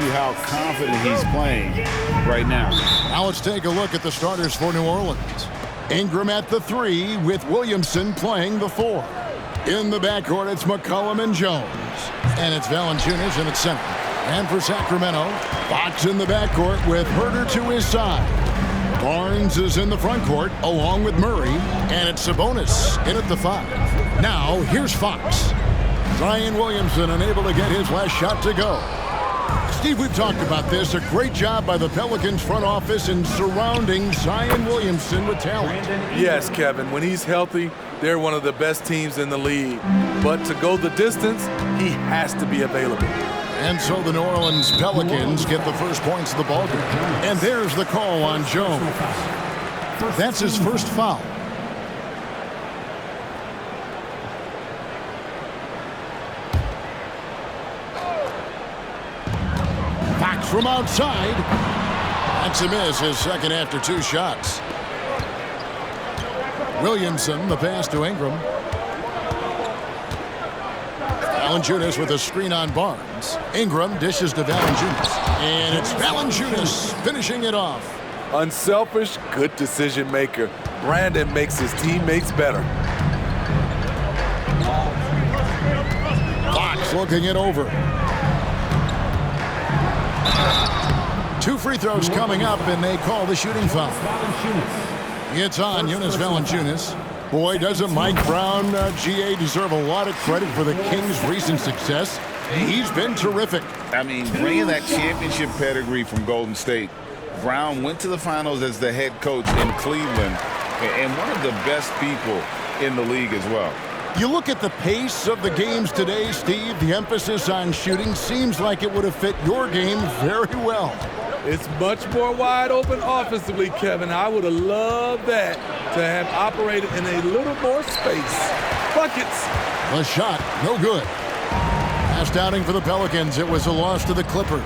you how confident he's playing right now. Now let's take a look at the starters for New Orleans. Ingram at the 3 with Williamson playing the 4. In the backcourt, it's McCollum and Jones. And it's Valanciunas in at center. And for Sacramento, Fox in the backcourt with Herter to his side. Barnes is in the front court along with Murray. And it's Sabonis in at the 5. Now, here's Fox. Zion Williamson unable to get his last shot to go. Steve, we've talked about this. A great job by the Pelicans front office in surrounding Zion Williamson with talent. Yes, Kevin. When he's healthy, they're one of the best teams in the league. But to go the distance, he has to be available. And so the New Orleans Pelicans get the first points of the ballgame. And there's the call on Jones. That's his first foul. Fox from outside. That's a miss, his second after 2 shots. Williamson, the pass to Ingram. Valanciunas with a screen on Barnes. Ingram dishes to Valanciunas. And it's Valanciunas finishing it off. Unselfish, good decision maker. Brandon makes his teammates better. Fox looking it over. 2 free throws coming up, and they call the shooting foul. It's on Jonas Valanciunas. Boy, doesn't Mike Brown, GA, deserve a lot of credit for the Kings' recent success. He's been terrific. I mean, bringing that championship pedigree from Golden State, Brown went to the finals as the head coach in Cleveland and one of the best people in the league as well. You look at the pace of the games today, Steve, the emphasis on shooting seems like it would have fit your game very well. It's much more wide open offensively, Kevin. I would have loved that to have operated in a little more space. Buckets. The shot, no good. Last outing for the Pelicans, it was a loss to the Clippers.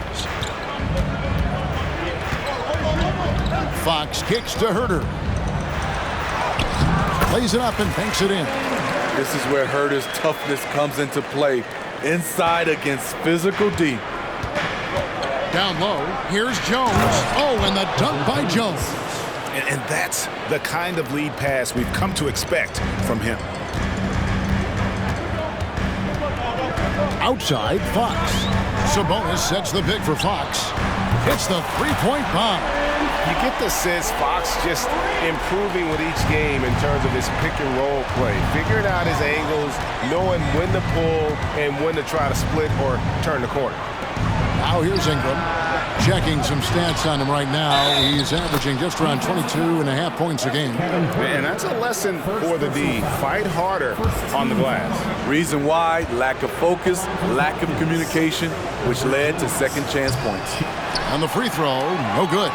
Fox kicks to Herter. Plays it up and banks it in. This is where Herter's toughness comes into play. Inside against physical D. Down low, here's Jones. Oh, and the dunk by Jones. And that's the kind of lead pass we've come to expect from him. Outside, Fox. Sabonis sets the pick for Fox. Hits the three-point bomb. You get the sense Fox just improving with each game in terms of his pick-and-roll play. Figuring out his angles, knowing when to pull and when to try to split or turn the corner. Now here's Ingram. Checking some stats on him right now. He's averaging just around 22.5 points a game. Man, that's a lesson for the D. Fight harder on the glass. Reason why, lack of focus, lack of communication, which led to second chance points. On the free throw, no good.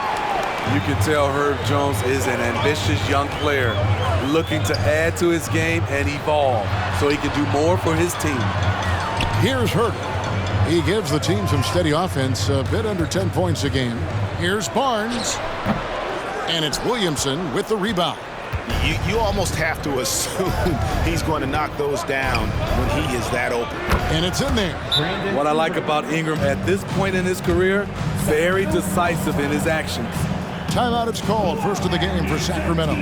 You can tell Herb Jones is an ambitious young player looking to add to his game and evolve so he can do more for his team. Here's Herter. He gives the team some steady offense, a bit under 10 points a game. Here's Barnes. And it's Williamson with the rebound. You almost have to assume he's going to knock those down when he is that open. And it's in there. What I like about Ingram at this point in his career, very decisive in his actions. Timeout is called. First of the game for Sacramento.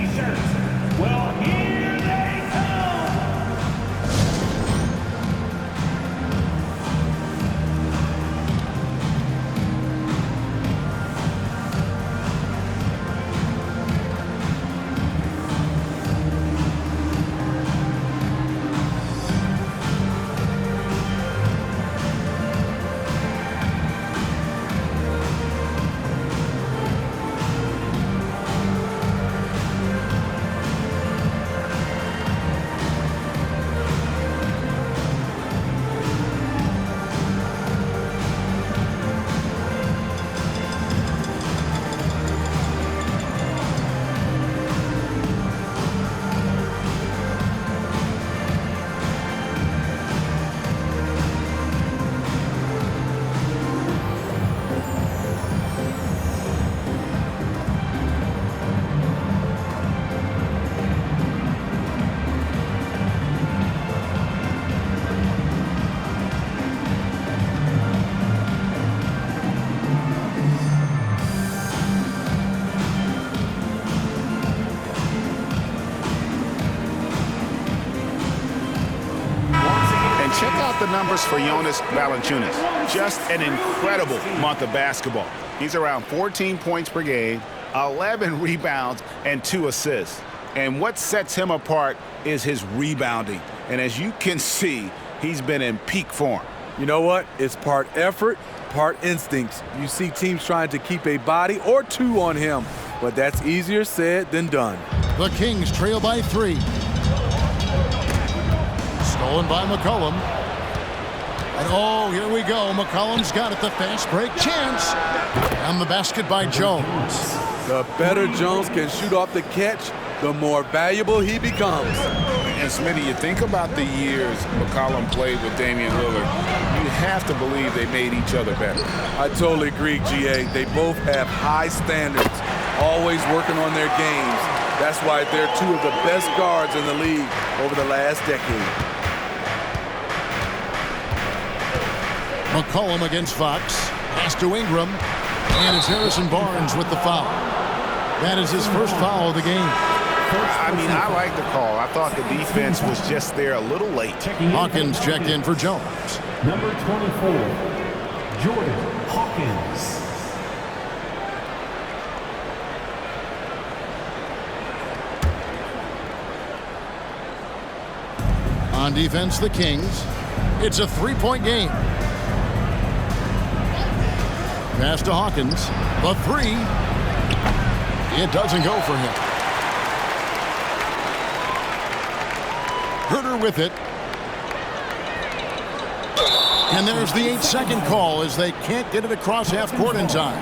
the numbers for Jonas Valanciunas. Just an incredible month of basketball. He's around 14 points per game, 11 rebounds, and 2 assists. And what sets him apart is his rebounding. And as you can see, he's been in peak form. You know what? It's part effort, part instincts. You see teams trying to keep a body or two on him, but that's easier said than done. The Kings trail by 3. Stolen by McCollum. And oh, here we go. McCollum's got it. The fast break chance. And the basket by Jones. The better Jones can shoot off the catch, the more valuable he becomes. And Smitty, you think about the years McCollum played with Damian Lillard, you have to believe they made each other better. I totally agree, GA. They both have high standards, always working on their games. That's why they're two of the best guards in the league over the last decade. McCollum against Fox. Pass to Ingram. And it's Harrison Barnes with the foul. That is his first foul of the game. I mean, I like the call. I thought the defense was just there a little late. Hawkins checked in for Jones. Number 24, Jordan Hawkins. On defense, the Kings. It's a 3-point game. Pass to Hawkins. The 3. It doesn't go for him. Herter with it. And there's the 8-second call as they can't get it across half court in time.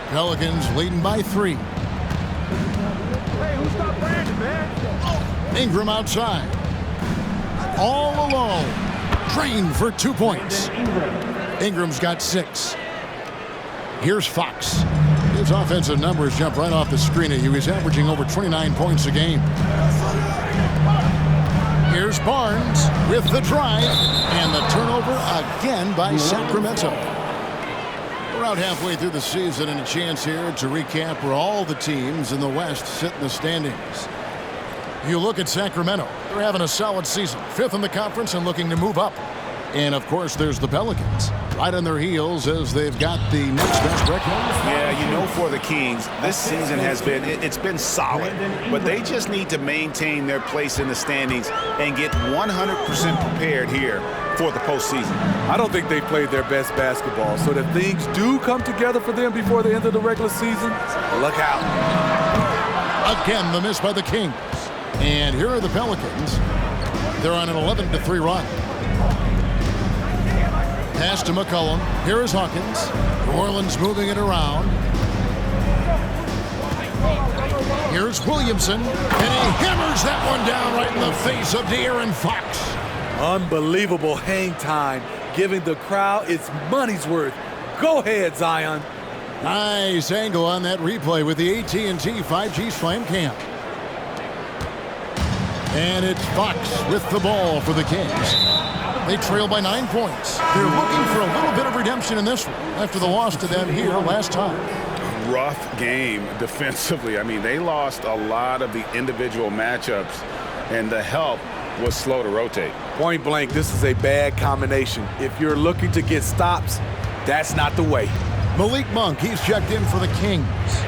Pelicans leading by 3. Hey, who stopped Brandon, man? Ingram outside. All alone. Drained for 2 points. Ingram's got 6. Here's Fox. His offensive numbers jump right off the screen at you. He's averaging over 29 points a game. Here's Barnes with the drive. And the turnover again by Sacramento. We're out halfway through the season and a chance here to recap where all the teams in the West sit in the standings. You look at Sacramento. They're having a solid season. 5th in the conference and looking to move up. And, of course, there's the Pelicans. Right on their heels as they've got the next best record. Yeah, you know, for the Kings, this season has been, it's been solid. But they just need to maintain their place in the standings and get 100% prepared here for the postseason. I don't think they played their best basketball, so if things do come together for them before the end of the regular season, look out. Again, the miss by the Kings. And here are the Pelicans. They're on an 11-3 run. Pass to McCollum. Here is Hawkins. New Orleans moving it around. Here's Williamson. And he hammers that one down right in the face of De'Aaron Fox. Unbelievable hang time, giving the crowd its money's worth. Go ahead, Zion. Nice angle on that replay with the AT&T 5G Slam Cam. And it's Fox with the ball for the Kings. They trail by 9 points. They're looking for a little bit of redemption in this one after the loss to them here last time. Rough game defensively. I mean, they lost a lot of the individual matchups, and the help was slow to rotate. Point blank, this is a bad combination. If you're looking to get stops, that's not the way. Malik Monk, he's checked in for the Kings.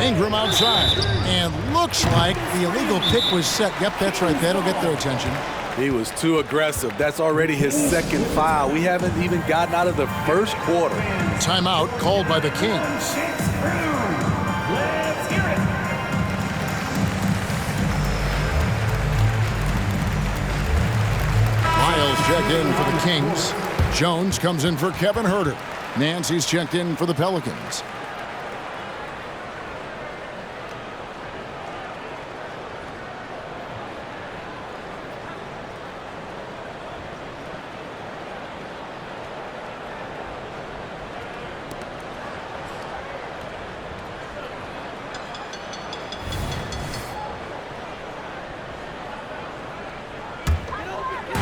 Ingram outside. And looks like the illegal pick was set. Yep, that's right. That'll get their attention. He was too aggressive. That's already his second foul. We haven't even gotten out of the first quarter. Timeout called by the Kings. Miles checked in for the Kings. Jones comes in for Kevin Herter. Nancy's checked in for the Pelicans.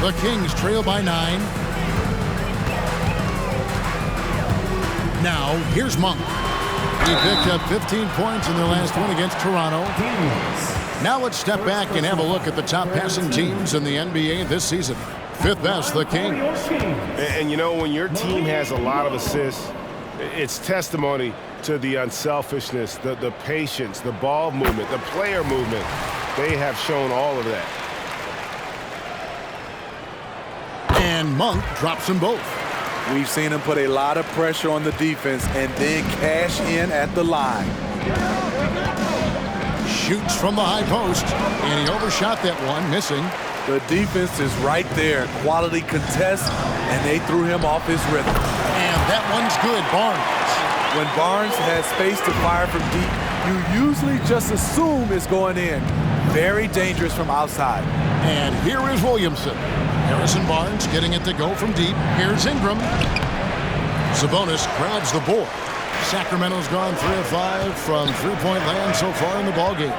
The Kings trail by 9. Now, here's Monk. He picked up 15 points in their last win against Toronto. Now let's step back and have a look at the top passing teams in the NBA this season. Fifth best, the Kings. And you know, when your team has a lot of assists, it's testimony to the unselfishness, the patience, the ball movement, the player movement. They have shown all of that. And Monk drops them both. We've seen him put a lot of pressure on the defense and then cash in at the line. Shoots from the high post, and he overshot that one, missing. The defense is right there. Quality contest, and they threw him off his rhythm. And that one's good, Barnes. When Barnes has space to fire from deep, you usually just assume it's going in. Very dangerous from outside. And here is Williamson. Harrison Barnes getting it to go from deep. Here's Ingram. Sabonis grabs the board. Sacramento's gone 3 of 5 from three-point land so far in the ballgame.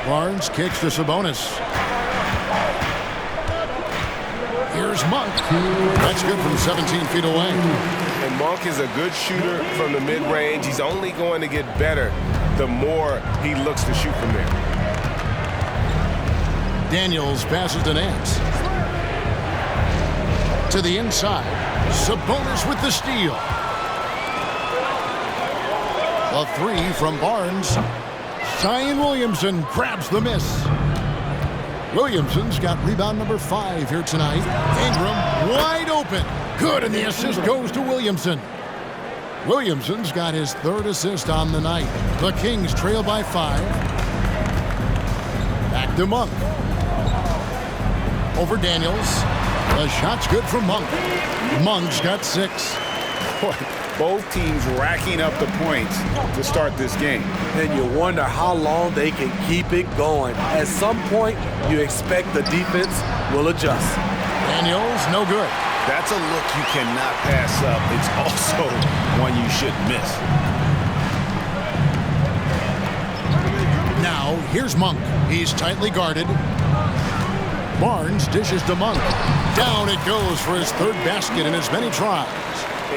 Barnes kicks to Sabonis. Here's Monk. That's good from 17 feet away. And Monk is a good shooter from the mid-range. He's only going to get better the more he looks to shoot from there. Daniels passes to Nance. To the inside. Sabonis with the steal. A three from Barnes. Zion Williamson grabs the miss. Williamson's got rebound number 5 here tonight. Ingram wide open. Good, and the assist goes to Williamson. Williamson's got his 3rd assist on the night. The Kings trail by 5. Back to Monk. Over Daniels. The shot's good from Monk. Monk's got 6. Both teams racking up the points to start this game. And you wonder how long they can keep it going. At some point, you expect the defense will adjust. Daniels, no good. That's a look you cannot pass up. It's also one you shouldn't miss. Now, here's Monk. He's tightly guarded. Barnes dishes to Monk. Down it goes for his 3rd basket in as many tries.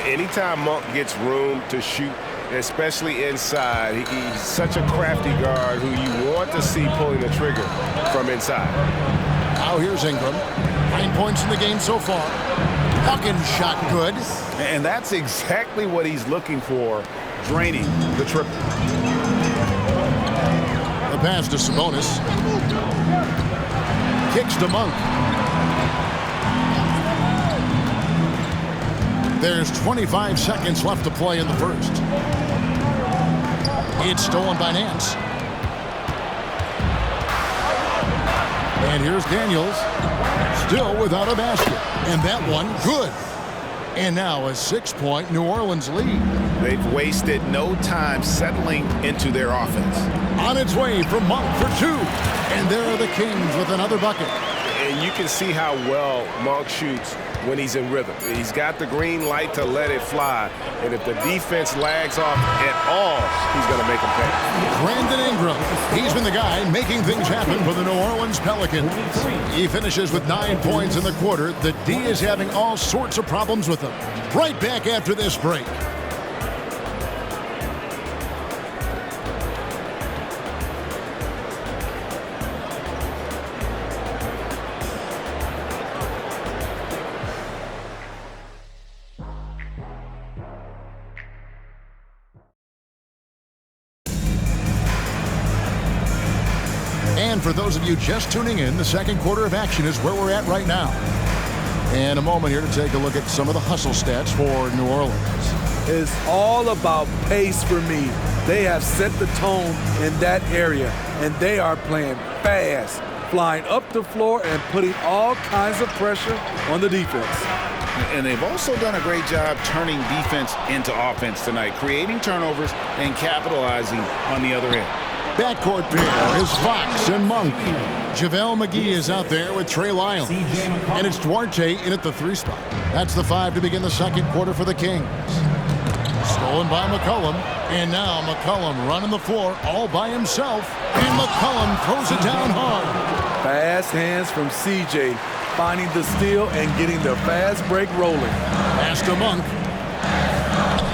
Anytime Monk gets room to shoot, especially inside, he's such a crafty guard who you want to see pulling the trigger from inside. Now here's Ingram. 9 points in the game so far. Hawkins shot good. And that's exactly what he's looking for, draining the triple. The pass to Sabonis. Kicks to Monk. There's 25 seconds left to play in the first. It's stolen by Nance. And here's Daniels. Still without a basket. And that one, good. And now a 6-point New Orleans lead. They've wasted no time settling into their offense. On its way from Monk for 2. And there are the Kings with another bucket. And you can see how well Monk shoots when he's in rhythm. He's got the green light to let it fly. And if the defense lags off at all, he's going to make them pay. Brandon Ingram. He's been the guy making things happen for the New Orleans Pelicans. He finishes with 9 points in the quarter. The D is having all sorts of problems with him. Right back after this break. And for those of you just tuning in, the second quarter of action is where we're at right now. And a moment here to take a look at some of the hustle stats for New Orleans. It's all about pace for me. They have set the tone in that area, and they are playing fast, flying up the floor and putting all kinds of pressure on the defense. And they've also done a great job turning defense into offense tonight, creating turnovers and capitalizing on the other end. Backcourt pair is Fox and Monk. JaVale McGee is out there with Trey Lyles. And it's Duarte in at the 3 spot. That's the 5 to begin the second quarter for the Kings. Stolen by McCollum. And now McCollum running the floor all by himself. And McCollum throws it down hard. Fast hands from CJ, finding the steal and getting the fast break rolling. Pass to Monk.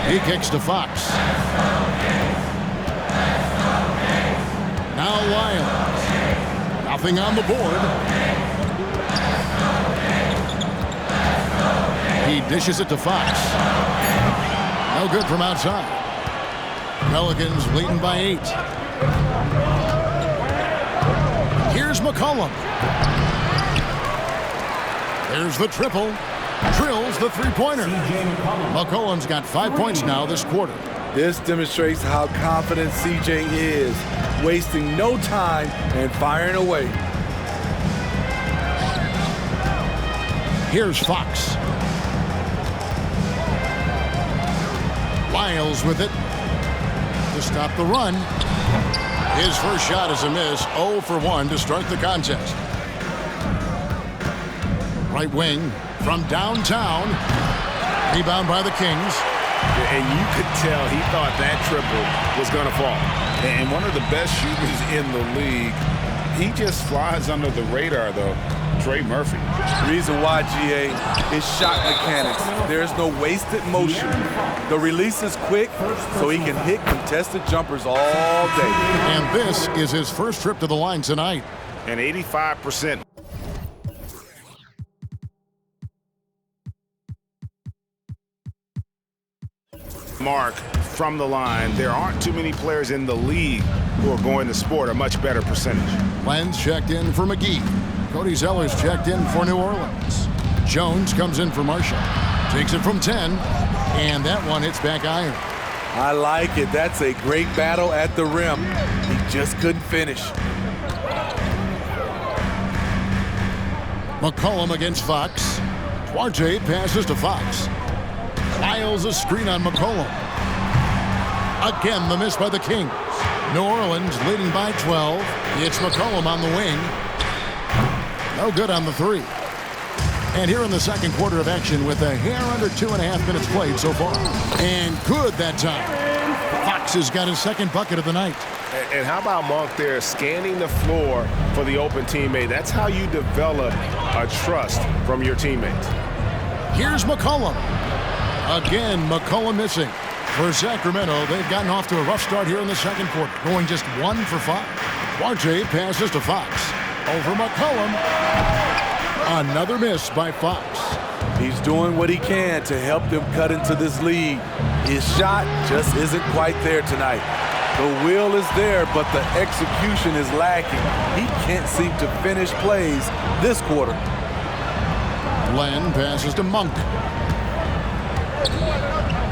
He kicks to Fox. Lyles. Nothing on the board. He dishes it to Fox. No good from outside. Pelicans leading by 8. Here's McCollum. There's the triple. Drills the three-pointer. McCollum's got 5 points now this quarter. This demonstrates how confident CJ is, wasting no time and firing away. Here's Fox. Lyles with it to stop the run. His first shot is a miss. 0 for 1 to start the contest. Right wing from downtown. Rebound by the Kings. And you could tell he thought that triple was going to fall. And one of the best shooters in the league. He just flies under the radar, though. Trey Murphy. Reason why, GA, is shot mechanics. There's no wasted motion. The release is quick, so he can hit contested jumpers all day. And this is his first trip to the line tonight. And 85%. Mark from the line. There aren't too many players in the league who are going to sport a much better percentage. Lenz checked in for McGee. Cody Zeller's checked in for New Orleans. Jones comes in for Marshall. Takes it from 10, and that one hits back iron. I like it. That's a great battle at the rim. He just couldn't finish. McCollum against Fox. Duarte passes to Fox. Lyles a screen on McCollum. Again, the miss by the Kings. New Orleans leading by 12. It's McCollum on the wing. No good on the three. And here in the second quarter of action with a hair under 2.5 minutes played so far. And good that time. Fox has got his second bucket of the night. And how about Monk there scanning the floor for the open teammate? That's how you develop a trust from your teammates. Here's McCollum. Again, McCollum missing. For Sacramento, they've gotten off to a rough start here in the second quarter, going just 1 for 5. Duarte passes to Fox. Over McCollum. Another miss by Fox. He's doing what he can to help them cut into this lead. His shot just isn't quite there tonight. The will is there, but the execution is lacking. He can't seem to finish plays this quarter. Len passes to Monk.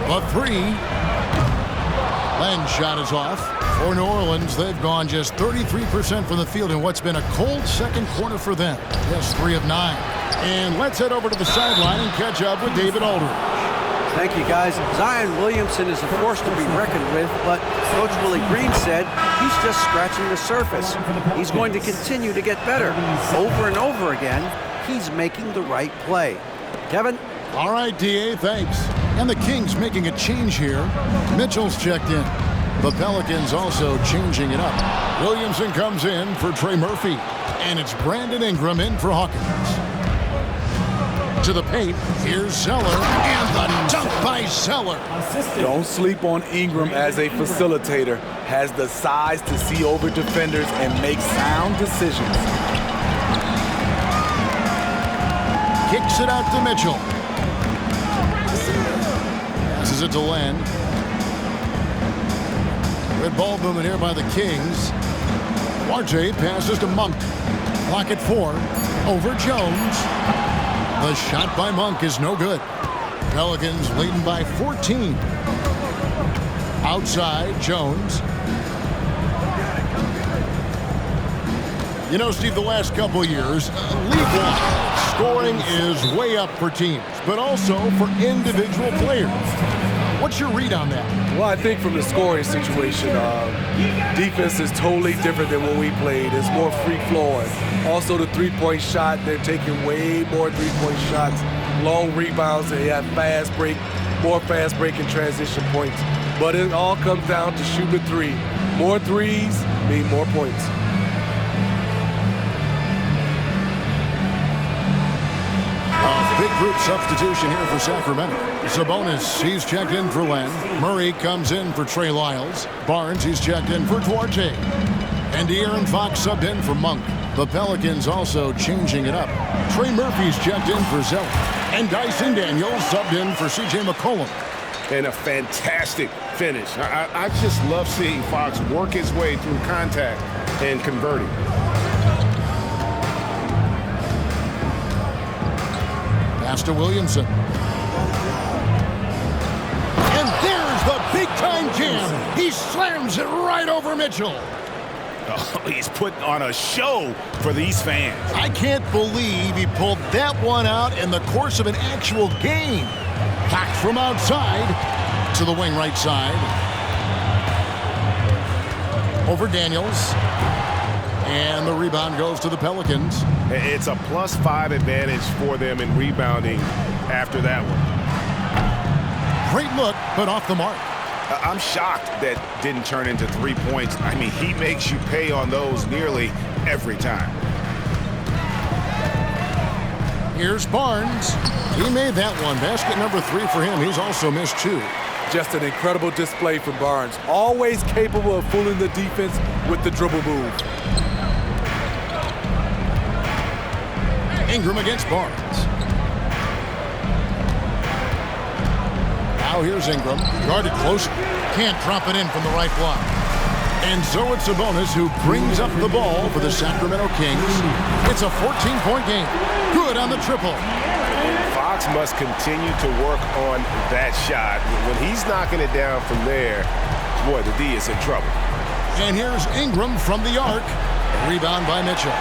A three. Len's shot is off. For New Orleans, they've gone just 33% from the field in what's been a cold second quarter for them. Just 3 of 9. And let's head over to the sideline and catch up with David Aldridge. Thank you, guys. Zion Williamson is a force to be reckoned with, but Coach Willie Green said he's just scratching the surface. He's going to continue to get better. Over and over again, he's making the right play. Kevin? All right, D.A., thanks. And the Kings making a change here. Mitchell's checked in. The Pelicans also changing it up. Williamson comes in for Trey Murphy. And it's Brandon Ingram in for Hawkins. To the paint, here's Zeller. And the dunk by Zeller. Don't sleep on Ingram as a facilitator. Has the size to see over defenders and make sound decisions. Kicks it out to Mitchell. Passes it to Len. Good ball movement here by the Kings. Duarte passes to Monk. Clock at 4. Over Jones. The shot by Monk is no good. Pelicans leading by 14. Outside, Jones. You know, Steve, the last couple years, league-wide, scoring is way up for teams, but also for individual players. What's your read on that? Well, I think from the scoring situation, defense is totally different than when we played. It's more free-flowing. Also, the three-point shot, they're taking way more three-point shots, long rebounds, and they have fast break, more fast break and transition points. But it all comes down to shooting the three. More threes mean more points. Big group substitution here for Sacramento. Sabonis, he's checked in for Len. Murray comes in for Trey Lyles. Barnes, he's checked in for Duarte. And De'Aaron Fox subbed in for Monk. The Pelicans also changing it up. Trey Murphy's checked in for Zeller. And Dyson Daniels subbed in for C.J. McCollum. And a fantastic finish. I just love seeing Fox work his way through contact and converting. Pass to Williamson. And there's the big-time jam. He slams it right over Mitchell. Oh, he's putting on a show for these fans. I can't believe he pulled that one out in the course of an actual game. Back from outside to the wing right side. Over Daniels. And the rebound goes to the Pelicans. It's a +5 advantage for them in rebounding after that one. Great look, but off the mark. I'm shocked that didn't turn into 3 points. I mean, he makes you pay on those nearly every time. Here's Barnes. He made that one. Basket number 3 for him. He's also missed 2. Just an incredible display from Barnes. Always capable of fooling the defense with the dribble move. Ingram against Barnes. Now here's Ingram. Guarded close. Can't drop it in from the right block. And so it's Sabonis who brings up the ball for the Sacramento Kings. It's a 14-point game. Good on the triple. Fox must continue to work on that shot. When he's knocking it down from there, boy, the D is in trouble. And here's Ingram from the arc. Rebound by Mitchell.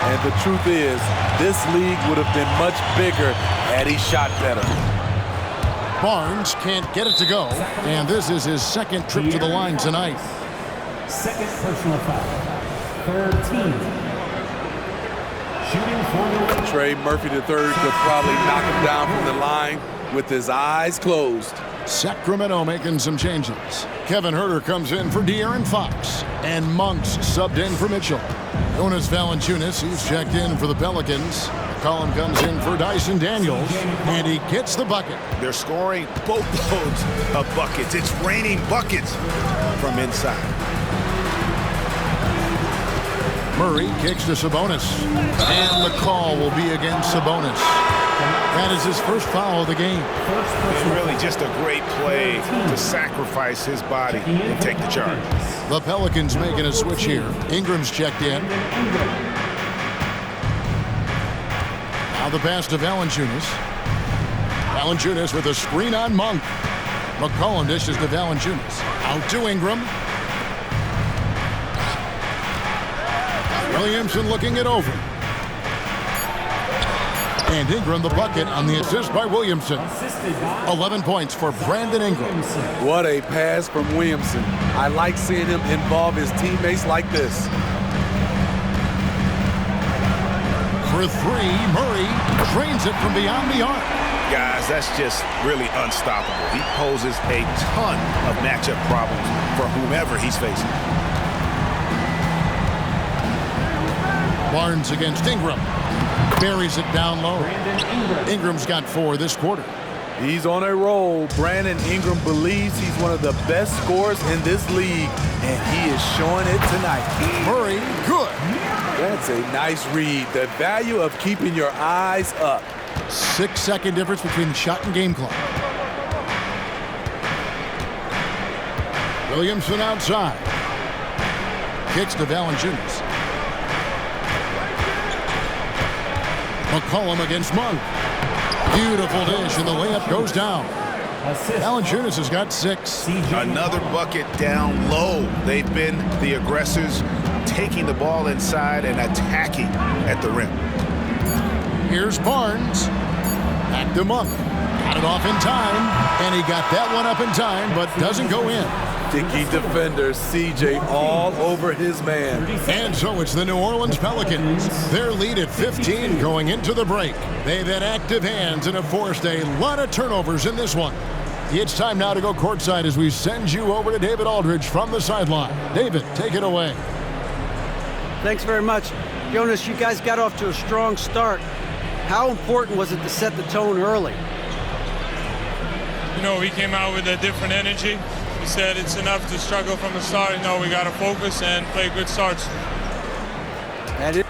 And the truth is, this league would have been much bigger had he shot better. Barnes can't get it to go. And this is his second trip to the line tonight. Second personal foul. Third team. Shooting for the Trey Murphy III could probably knock him down from the line with his eyes closed. Sacramento making some changes. Kevin Huerter comes in for De'Aaron Fox. And Monk's subbed in for Mitchell. Jonas Valanciunas, he's checked in for the Pelicans. McCollum comes in for Dyson Daniels. And he gets the bucket. They're scoring boatloads of buckets. It's raining buckets from inside. Murray kicks to Sabonis. And the call will be against Sabonis. That is his first foul of the game. And really just a great play to sacrifice his body and take the charge. The Pelicans making a switch here. Ingram's checked in. Now the pass to Valanciunas. Valanciunas with a screen on Monk. McCollum dishes to Valanciunas. Out to Ingram. Williamson looking it over. And Ingram the bucket on the assist by Williamson. 11 points for Brandon Ingram. What a pass from Williamson. I like seeing him involve his teammates like this. For 3, Murray drains it from beyond the arc. Guys, that's just really unstoppable. He poses a ton of matchup problems for whomever he's facing. Barnes against Ingram. Buries it down low. Ingram's got 4 this quarter. He's on a roll. Brandon Ingram believes he's one of the best scorers in this league, and he is showing it tonight. Murray, good. That's a nice read. The value of keeping your eyes up. 6-second difference between shot and game clock. Williamson outside. Kicks to Valanciunas. McCollum against Monk. Beautiful dish, and the layup goes down. Valanciunas has got 6. Another bucket down low. They've been the aggressors, taking the ball inside and attacking at the rim. Here's Barnes. Back to Monk. Got it off in time, and he got that one up in time, but doesn't go in. Sticky defender, CJ, all over his man. And so it's the New Orleans Pelicans. Their lead at 15 going into the break. They've had active hands and have forced a lot of turnovers in this one. It's time now to go courtside as we send you over to David Aldridge from the sideline. David, take it away. Thanks very much. Jonas, you guys got off to a strong start. How important was it to set the tone early? You know, we came out with a different energy. he said it's enough to struggle from the start. You know, we got to focus and play good starts.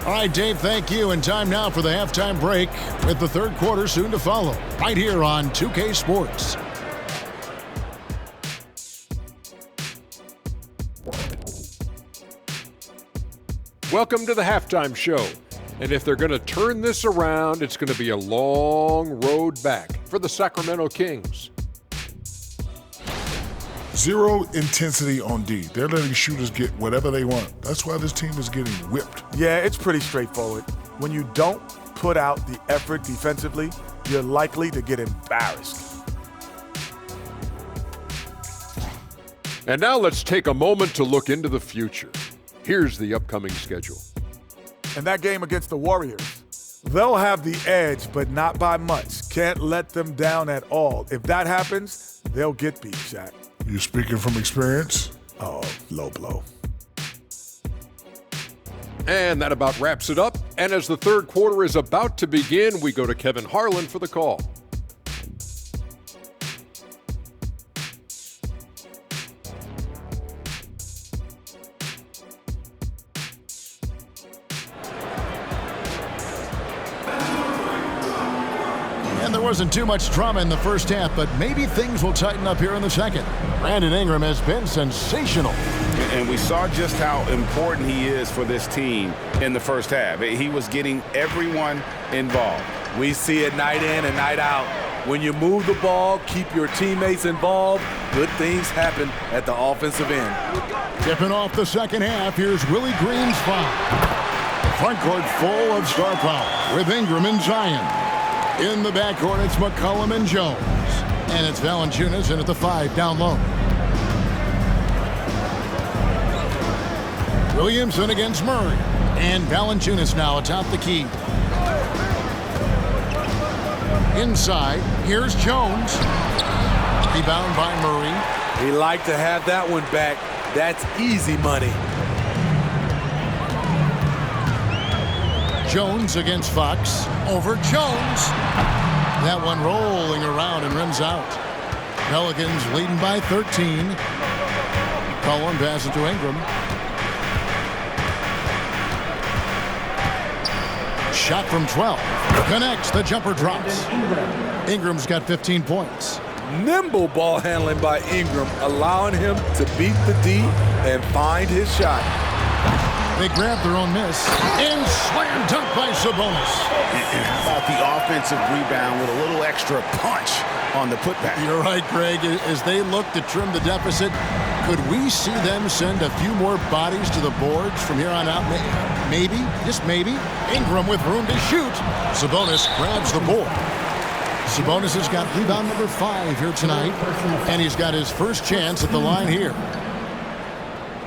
All right, Dave, thank you. And time now for the halftime break with the third quarter soon to follow right here on 2K Sports. Welcome to the halftime show. And if they're going to turn this around, it's going to be a long road back for the Sacramento Kings. Zero intensity on D. They're letting shooters get whatever they want. That's why this team is getting whipped. Yeah, it's pretty straightforward. When you don't put out the effort defensively, you're likely to get embarrassed. And now let's take a moment to look into the future. Here's the upcoming schedule. And that game against the Warriors, they'll have the edge, but not by much. Can't let them down at all. If that happens, they'll get beat, Shaq. You speaking from experience? Oh, low blow. And that about wraps it up. And as the third quarter is about to begin, we go to Kevin Harlan for the call. And there wasn't too much drama in the first half, but maybe things will tighten up here in the second. Brandon Ingram has been sensational. And we saw just how important he is for this team in the first half. He was getting everyone involved. We see it night in and night out. When you move the ball, keep your teammates involved, good things happen at the offensive end. Tipping off the second half, here's Willie Green's foul. Front court full of star power with Ingram and Zion. In the backcourt, it's McCollum and Jones. And it's Valanciunas in at the 5 down low. Williamson against Murray. And Valanciunas now atop the key. Inside, here's Jones. Rebound by Murray. He liked to have that one back. That's easy money. Jones against Fox. Over Jones. That one rolling around and rims out. Pelicans leading by 13. Cullen passes to Ingram. Shot from 12. Connects. The jumper drops. Ingram's got 15 points. Nimble ball handling by Ingram, allowing him to beat the D and find his shot. They grab their own miss. And slam dunk by Sabonis. And how about the offensive rebound with a little extra punch on the putback? You're right, Greg. As they look to trim the deficit, could we see them send a few more bodies to the boards from here on out? Maybe, just maybe. Ingram with room to shoot. Sabonis grabs the board. Sabonis has got rebound number 5 here tonight, and he's got his first chance at the line here.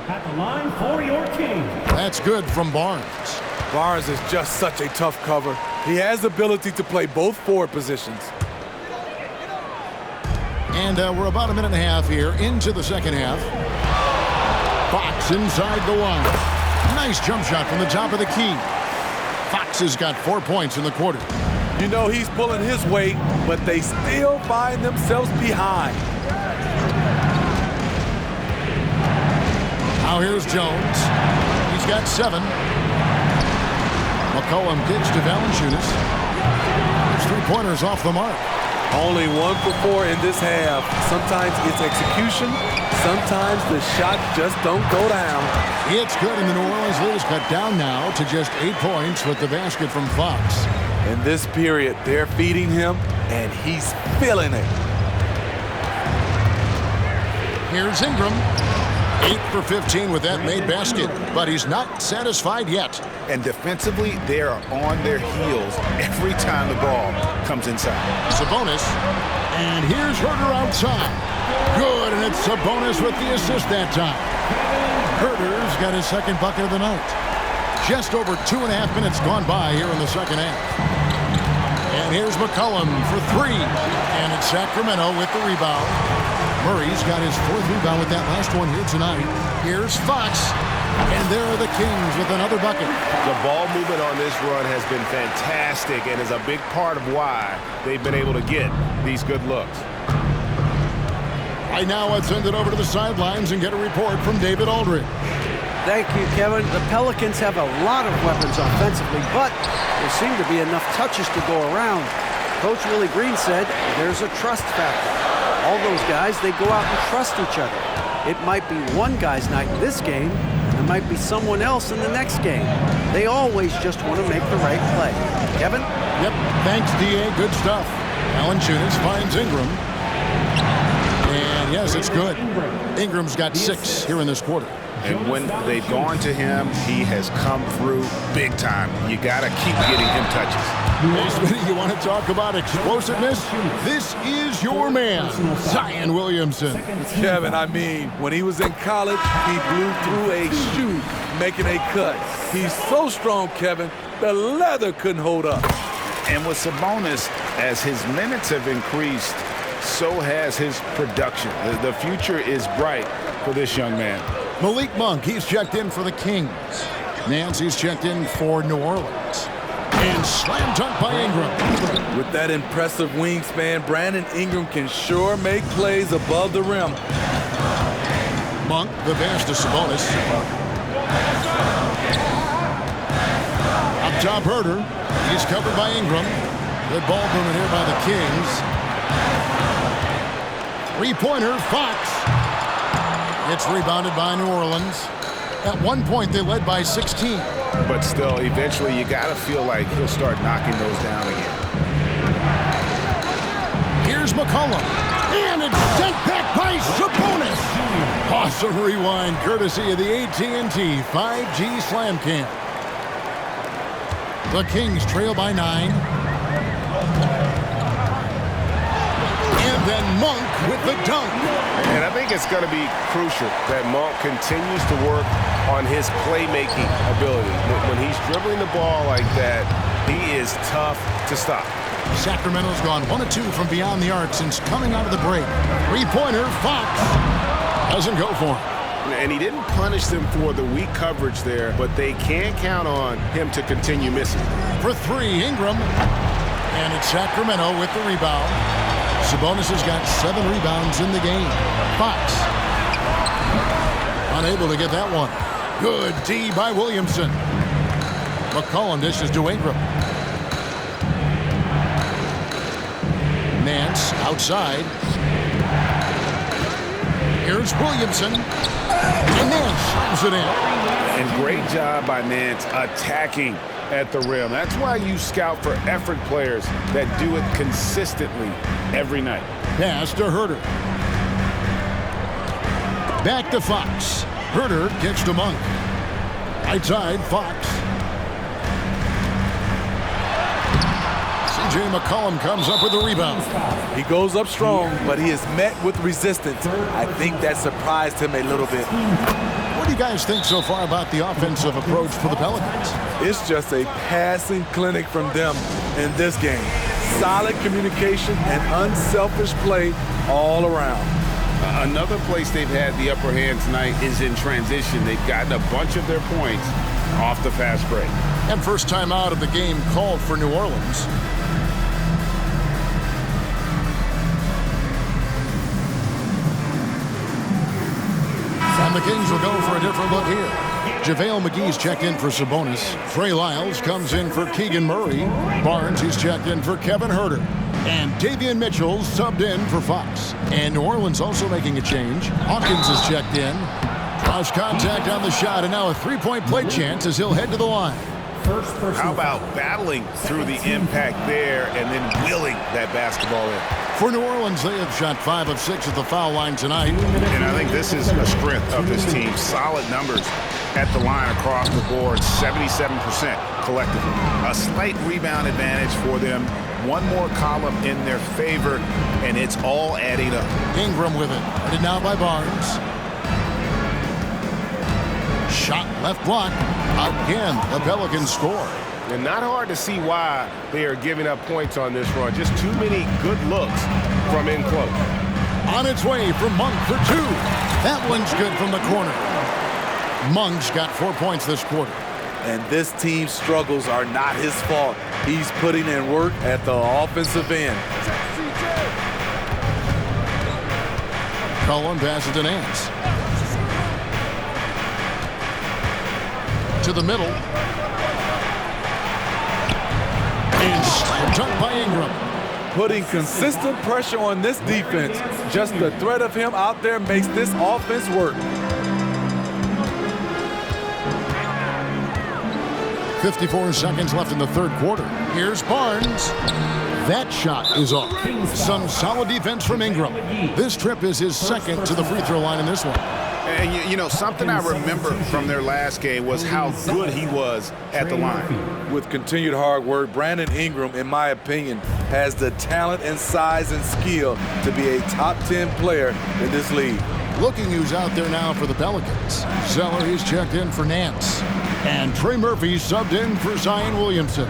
At the line for your king. That's good from Barnes. Barnes is just such a tough cover. He has the ability to play both forward positions. And we're about a minute and a half here into the second half. Fox inside the line. Nice jump shot from the top of the key. Fox has got 4 points in the quarter. You know he's pulling his weight, but they still find themselves behind. Now here's Jones. He's got 7. McCollum kicks to Valanciunas. His 3-pointers off the mark. Only 1 for 4 in this half. Sometimes it's execution. Sometimes the shot just don't go down. It's good, and the New Orleans lead is cut down now to just 8 points with the basket from Fox. In this period, they're feeding him, and he's feeling it. Here's Ingram. 8 for 15 with that made basket, but he's not satisfied yet. And defensively, they are on their heels every time the ball comes inside. Sabonis, and here's Herter outside. Good, and it's Sabonis with the assist that time. Herter's got his second bucket of the night. Just over 2.5 minutes gone by here in the second half. And here's McCollum for 3, and it's Sacramento with the rebound. Murray's got his 4th rebound with that last one here tonight. Here's Fox, and there are the Kings with another bucket. The ball movement on this run has been fantastic and is a big part of why they've been able to get these good looks. Right now, let's send it over to the sidelines and get a report from David Aldridge. Thank you, Kevin. The Pelicans have a lot of weapons offensively, but there seem to be enough touches to go around. Coach Willie Green said there's a trust factor. All those guys, they go out and trust each other. It might be one guy's night in this game, and it might be someone else in the next game. They always just want to make the right play. Kevin? Yep, thanks, D.A. Good stuff. Valanciunas finds Ingram. And yes, it's good. Ingram's got 6 here in this quarter. And when they've gone to him, he has come through big time. You got to keep getting him touches. Hey, Smitty, you want to talk about explosiveness? This is your man, Zion Williamson. Kevin, I mean, when he was in college, he blew through a shoe making a cut. He's so strong, Kevin, the leather couldn't hold up. And with Sabonis, as his minutes have increased, so has his production. The future is bright for this young man. Malik Monk, he's checked in for the Kings. Nancy's checked in for New Orleans. And slam dunk by Ingram. With that impressive wingspan, Brandon Ingram can sure make plays above the rim. Monk, the pass to Sabonis. Up top, Herter. He's covered by Ingram. Good ball movement here by the Kings. Three-pointer, Fox. It's rebounded by New Orleans. At one point, they led by 16. But still, eventually, you got to feel like he'll start knocking those down again. Here's McCollum. And it's sent back by Sabonis. Awesome rewind, courtesy of the AT&T 5G Slam Cam. The Kings trail by 9. And then Monk with the dunk. And I think it's going to be crucial that Monk continues to work on his playmaking ability. When he's dribbling the ball like that, he is tough to stop. Sacramento's gone 1 of 2 from beyond the arc since coming out of the break. Three-pointer, Fox. Doesn't go for him. And he didn't punish them for the weak coverage there, but they can't count on him to continue missing. For 3, Ingram. And it's Sacramento with the rebound. Sabonis has got 7 rebounds in the game. Fox. Unable to get that one. Good D by Williamson. McCollum dishes to Ingram. Nance outside. Here's Williamson. And Nance slams it in. And great job by Nance attacking at the rim. That's why you scout for effort players that do it consistently every night. Pass to Herter. Back to Fox. Herter gets to Monk. Right side, Fox. C.J. McCollum comes up with the rebound. He goes up strong, but he is met with resistance. I think that surprised him a little bit. What do you guys think so far about the offensive approach for the Pelicans? It's just a passing clinic from them in this game. Solid communication and unselfish play all around. Another place they've had the upper hand tonight is in transition. They've gotten a bunch of their points off the fast break. And first time out of the game called for New Orleans. And the Kings will go for a different look here. JaVale McGee's checked in for Sabonis. Trey Lyles comes in for Keegan Murray. Barnes, he's checked in for Kevin Herter. And Davion Mitchell's subbed in for Fox. And New Orleans also making a change. Hawkins is checked in. Draws contact on the shot, and now a three-point play chance as he'll head to the line. How about battling through the impact there and then wheeling that basketball in? For New Orleans, they have shot 5 of 6 at the foul line tonight. And I think this is a strength of this team. Solid numbers at the line across the board, 77% collectively. A slight rebound advantage for them. One more column in their favor, and it's all adding up. Ingram with it. Headed now by Barnes. Shot left block. Again, the Pelicans score. And not hard to see why they are giving up points on this run. Just too many good looks from in close. On its way from Monk for 2. That one's good from the corner. Monk's got 4 points this quarter. And this team's struggles are not his fault. He's putting in work at the offensive end. McCollum passes to Nance. To the middle. And slipped up by Ingram. Putting consistent pressure on this defense. Just the threat of him out there makes this offense work. 54 seconds left in the third quarter. Here's Barnes. That shot is off. Some solid defense from Ingram. This trip is his second to the free throw line in this one. And, you know, something I remember from their last game was how good he was at the line. With continued hard work, Brandon Ingram, in my opinion, has the talent and size and skill to be a top 10 player in this league. Looking who's out there now for the Pelicans. Zeller, he's checked in for Nance. And Trey Murphy subbed in for Zion Williamson.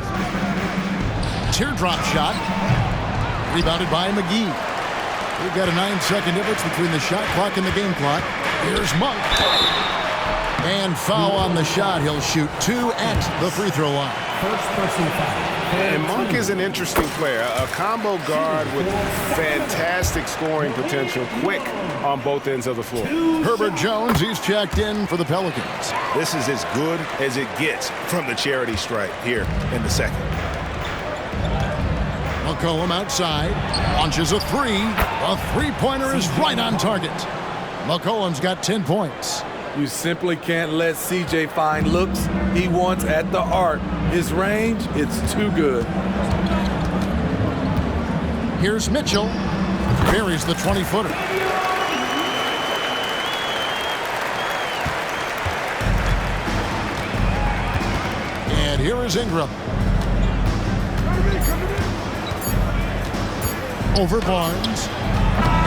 Teardrop shot. Rebounded by McGee. We've got a 9-second difference between the shot clock and the game clock. Here's Monk. And foul on the shot. He'll shoot 2 at the free throw line. First personal foul. And Monk is an interesting player, a combo guard with fantastic scoring potential, quick on both ends of the floor. Herbert Jones, he's checked in for the Pelicans. This is as good as it gets from the charity stripe here in the second. McCollum outside, launches a three. A three-pointer is right on target. McCollum's got 10 points. You simply can't let CJ find looks he wants at the arc. His range, it's too good. Here's Mitchell. Buries the 20-footer. And here is Ingram. Over Barnes.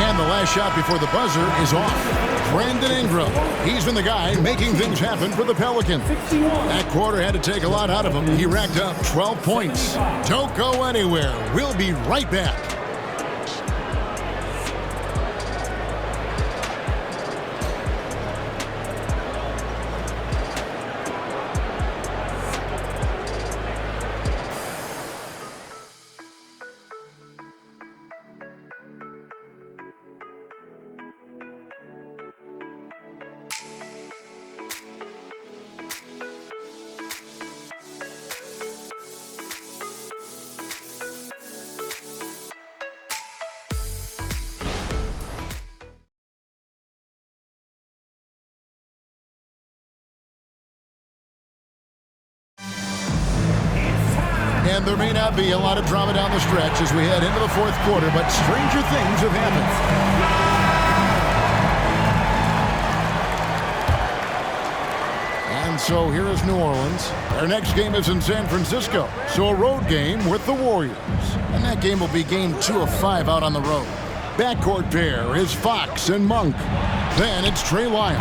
And the last shot before the buzzer is off. Brandon Ingram. He's been the guy making things happen for the Pelicans. That quarter had to take a lot out of him. He racked up 12 points. Don't go anywhere. We'll be right back. And there may not be a lot of drama down the stretch as we head into the fourth quarter, but stranger things have happened. And so here is New Orleans. Their next game is in San Francisco, so a road game with the Warriors. And that game will be game 2 of 5 out on the road. Backcourt pair is Fox and Monk. Then it's Trey Lyons.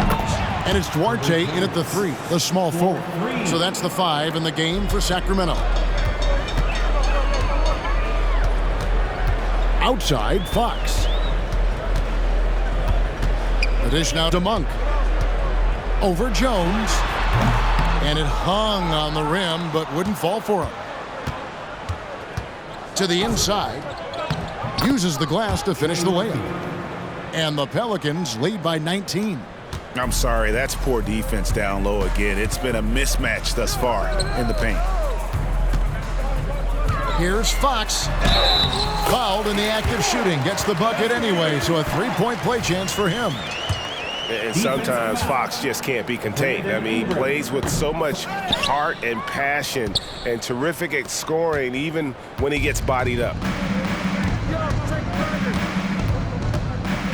And it's Duarte in at the 3, the small forward. So that's the 5 in the game for Sacramento. Outside, Fox. The dish now to Monk. Over Jones. And it hung on the rim, but wouldn't fall for him. To the inside. Uses the glass to finish the layup. And the Pelicans lead by 19. I'm sorry, that's poor defense down low again. It's been a mismatch thus far in the paint. Here's Fox. Fouled in the act of shooting. Gets the bucket anyway, so a three-point play chance for him. And sometimes Fox just can't be contained. I mean, he plays with so much heart and passion and terrific at scoring even when he gets bodied up.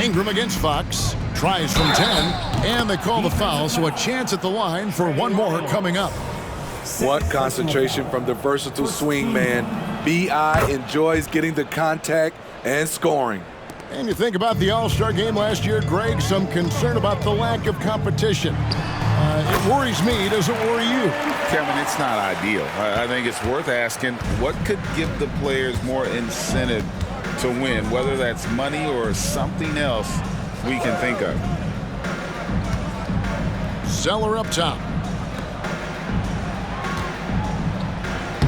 Ingram against Fox. Tries from 10, and they call the foul, so a chance at the line for one more coming up. What concentration from the versatile swing man. B.I. enjoys getting the contact and scoring. And you think about the All-Star game last year, Greg, some concern about the lack of competition. It worries me. Does it worry you? Kevin, it's not ideal. I think it's worth asking what could give the players more incentive to win, whether that's money or something else we can think of. Zeller up top.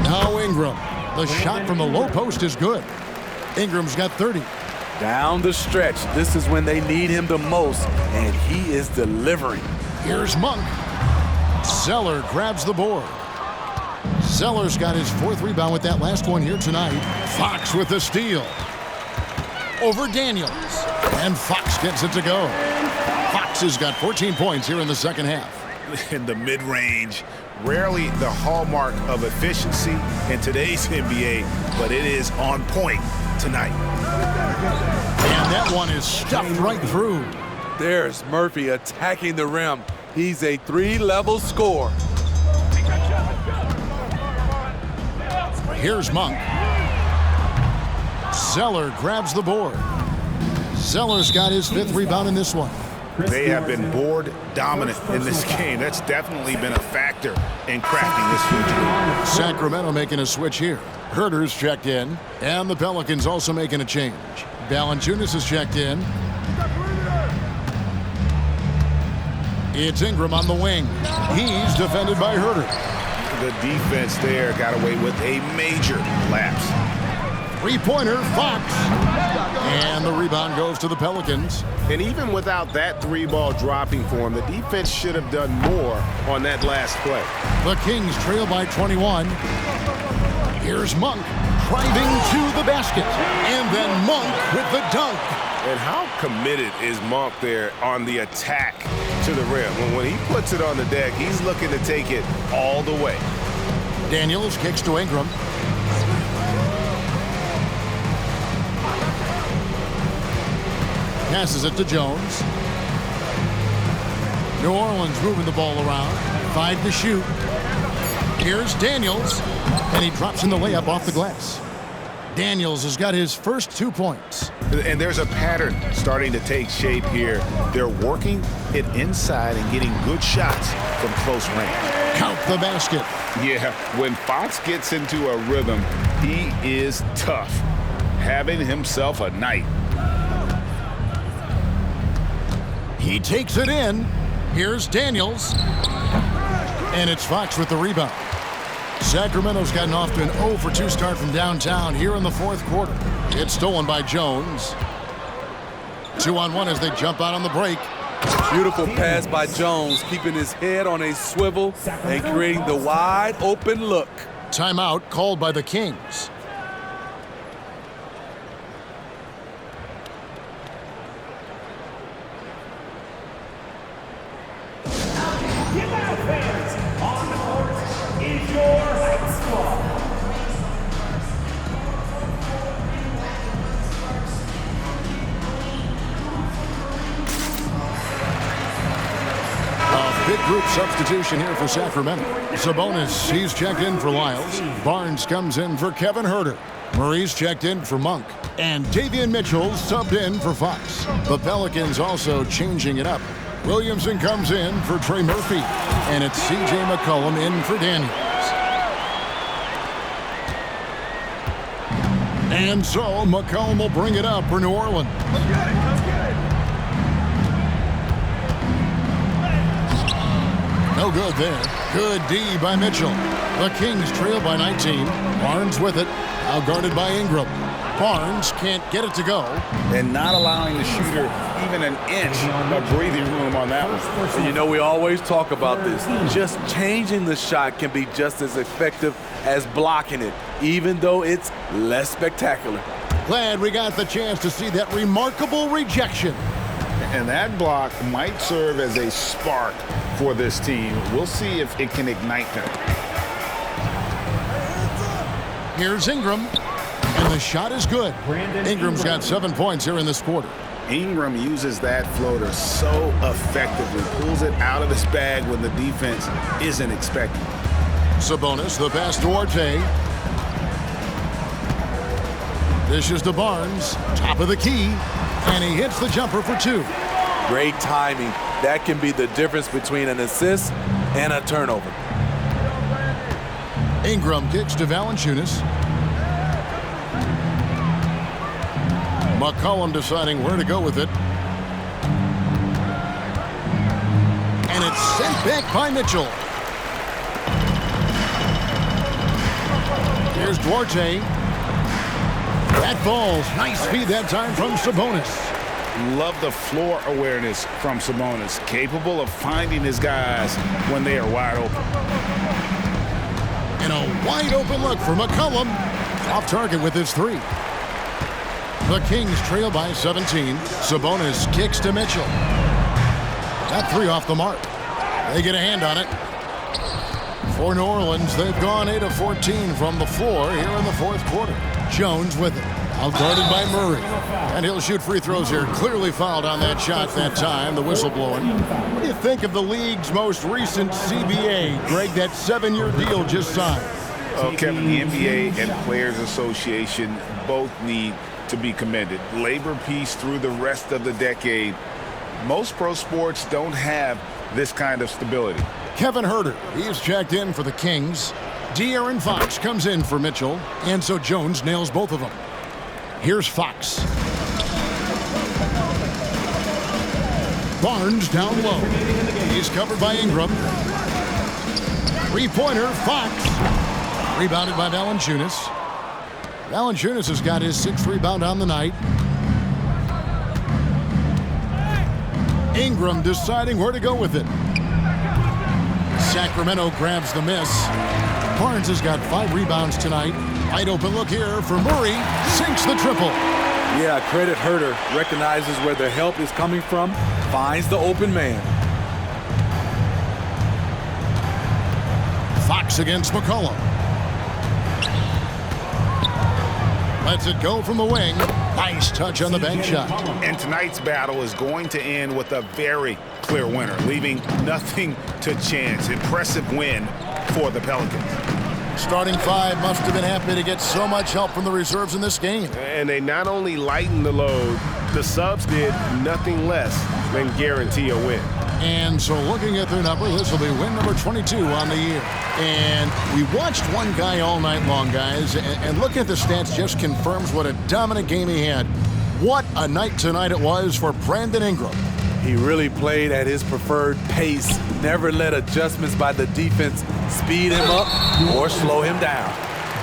Now Ingram. The shot from the low post is good. Ingram's got 30. Down the stretch, this is when they need him the most, and he is delivering. Here's Monk. Zeller grabs the board. Zeller's got his 4th rebound with that last one here tonight. Fox with the steal. Over Daniels. And Fox gets it to go. Fox has got 14 points here in the second half. In the mid-range, rarely the hallmark of efficiency in today's NBA, but it is on point tonight. And that one is stuffed right through. There's Murphy attacking the rim. He's a 3-level scorer. Here's Monk. Zeller grabs the board. Zeller's got his 5th rebound in this one. They have been board dominant in this game. That's definitely been a factor in crafting this future. Sacramento making a switch here. Herter's checked in, and the Pelicans also making a change. Valanciunas is checked in. It's Ingram on the wing. He's defended by Herter. The defense there got away with a major lapse. 3-pointer, Fox. And the rebound goes to the Pelicans. And even without that 3-ball dropping for him, the defense should have done more on that last play. The Kings trail by 21. Here's Monk driving to the basket. And then Monk with the dunk. And how committed is Monk there on the attack to the rim? When he puts it on the deck, he's looking to take it all the way. Daniels kicks to Ingram. Passes it to Jones. New Orleans moving the ball around. 5 to shoot. Here's Daniels. And he drops in the layup off the glass. Daniels has got his first 2 points. And there's a pattern starting to take shape here. They're working it inside and getting good shots from close range. Count the basket. Yeah, when Fox gets into a rhythm, he is tough. Having himself a night. He takes it in. Here's Daniels. And it's Fox with the rebound. Sacramento's gotten off to an 0 for 2 start from downtown here in the 4th quarter. It's stolen by Jones. 2-on-1 as they jump out on the break. Beautiful pass by Jones, keeping his head on a swivel and creating the wide open look. Timeout called by the Kings. Big group substitution here for Sacramento. Sabonis, he's checked in for Lyles. Barnes comes in for Kevin Herter. Murray's checked in for Monk. And Davion Mitchell subbed in for Fox. The Pelicans also changing it up. Williamson comes in for Trey Murphy. And it's C.J. McCollum in for Daniels. And so McCollum will bring it up for New Orleans. No good there. Good D by Mitchell. The Kings trail by 19. Barnes with it. Now guarded by Ingram. Barnes can't get it to go. And not allowing the shooter even an inch of breathing room on that one. And you know, we always talk about this. Just changing the shot can be just as effective as blocking it, even though it's less spectacular. Glad we got the chance to see that remarkable rejection. And that block might serve as a spark for this team. We'll see if it can ignite them. Here's Ingram, and the shot is good. Ingram's got 7 points here in this quarter. Ingram uses that floater so effectively, pulls it out of his bag when the defense isn't expecting. Sabonis, the pass to Duarte. Dishes to Barnes, top of the key, and he hits the jumper for 2. Great timing. That can be the difference between an assist and a turnover. Ingram kicks to Valanciunas. McCollum deciding where to go with it. And it's sent back by Mitchell. Here's Duarte. That falls. Nice feed that time from Sabonis. Love the floor awareness from Sabonis, capable of finding his guys when they are wide open. And a wide open look for McCollum. Off target with his three. The Kings trail by 17. Sabonis kicks to Mitchell. That three off the mark. They get a hand on it. For New Orleans, they've gone 8 of 14 from the floor here in the fourth quarter. Jones with it. Outguarded by Murray. And he'll shoot free throws here. Clearly fouled on that shot that time. The whistle blowing. What do you think of the league's most recent CBA? Greg, that 7-year deal just signed. Oh, Kevin, the NBA and Players Association both need to be commended. Labor peace through the rest of the decade. Most pro sports don't have this kind of stability. Kevin Huerter, he's checked in for the Kings. De'Aaron Fox comes in for Mitchell, and so Jones nails both of them. Here's Fox. Barnes down low. He's covered by Ingram. Three-pointer, Fox. Rebounded by Valanciunas. Valanciunas has got his 6th rebound on the night. Ingram deciding where to go with it. Sacramento grabs the miss. Barnes has got 5 rebounds tonight. Wide open look here for Murray. Sinks the triple. Yeah, credit Huerter. Recognizes where the help is coming from. Finds the open man. Fox against McCollum. Lets it go from the wing. Nice touch on the bank shot. And tonight's battle is going to end with a very clear winner, leaving nothing to chance. Impressive win for the Pelicans. Starting 5 must have been happy to get so much help from the reserves in this game. And they not only lightened the load, the subs did nothing less than guarantee a win. And so looking at their number, this will be win number 22 on the year. And we watched one guy all night long, guys, and looking at the stats just confirms what a dominant game he had. What a night tonight it was for Brandon Ingram. He really played at his preferred pace. Never let adjustments by the defense speed him up or slow him down.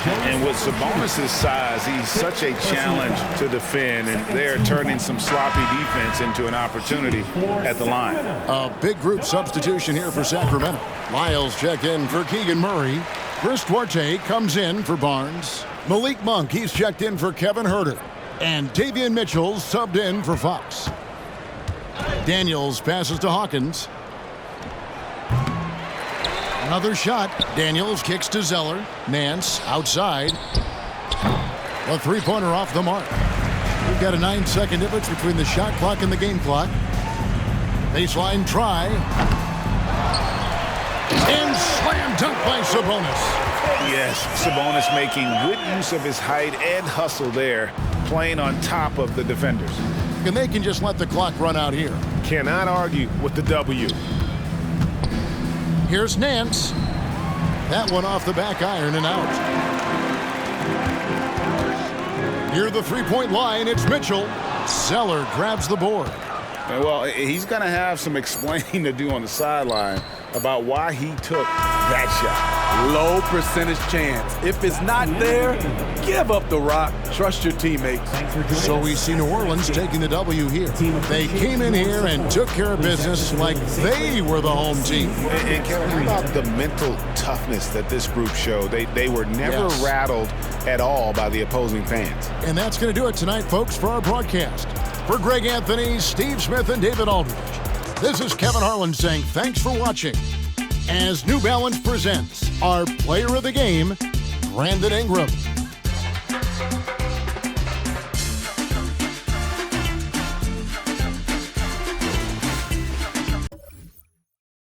And with Sabonis' size, he's such a challenge to defend, and they're turning some sloppy defense into an opportunity at the line. A big group substitution here for Sacramento. Lyles checked in for Keegan Murray. Chris Duarte comes in for Barnes. Malik Monk, he's checked in for Kevin Huerter. And Davion Mitchell subbed in for Fox. Daniels passes to Hawkins. Another shot. Daniels kicks to Zeller. Nance outside. A three-pointer off the mark. We've got a 9-second difference between the shot clock and the game clock. Baseline try. And slam dunk by Sabonis. Yes, Sabonis making good use of his height and hustle there, playing on top of the defenders. And they can just let the clock run out here. Cannot argue with the W. Here's Nance. That one off the back iron and out. Near the three-point line, it's Mitchell. Zeller grabs the board. Well, he's going to have some explaining to do on the sideline about why he took that shot. Low percentage chance. If it's not there, give up the rock. Trust your teammates. So we see New Orleans taking the W here. They came in here and took care of business like they were the home team. And Kevin, how about the mental toughness that this group showed? They were never rattled at all by the opposing fans. And that's going to do it tonight, folks, for our broadcast. For Greg Anthony, Steve Smith, and David Aldridge, this is Kevin Harlan saying thanks for watching as New Balance presents our player of the game, Brandon Ingram.